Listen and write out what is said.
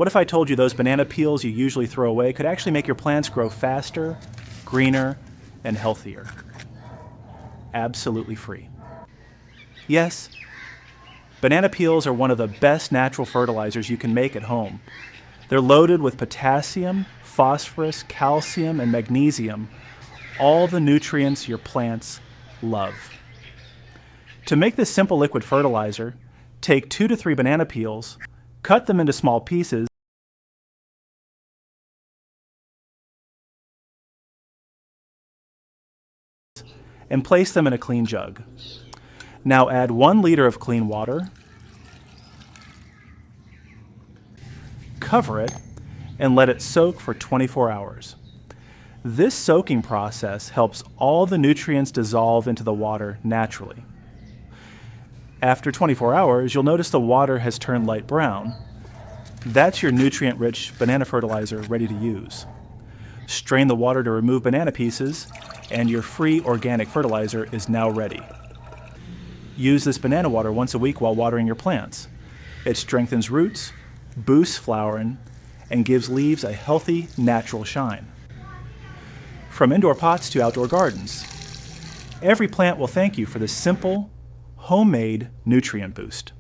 What if I told you those banana peels you usually throw away could actually make your plants grow faster, greener, and healthier? Absolutely free. Yes, banana peels are one of the best natural fertilizers you can make at home. They're loaded with potassium, phosphorus, calcium, and magnesium, all the nutrients your plants love. To make this simple liquid fertilizer, take 2 to 3 banana peels, cut them into small pieces, and place them in a clean jug. Now add 1 liter of clean water, cover it, and let it soak for 24 hours. This soaking process helps all the nutrients dissolve into the water naturally. After 24 hours, you'll notice the water has turned light brown. That's your nutrient-rich banana fertilizer ready to use. Strain the water to remove banana pieces, and your free organic fertilizer is now ready. Use this banana water once a week while watering your plants. It strengthens roots, boosts flowering, and gives leaves a healthy, natural shine. From indoor pots to outdoor gardens, every plant will thank you for this simple, homemade nutrient boost.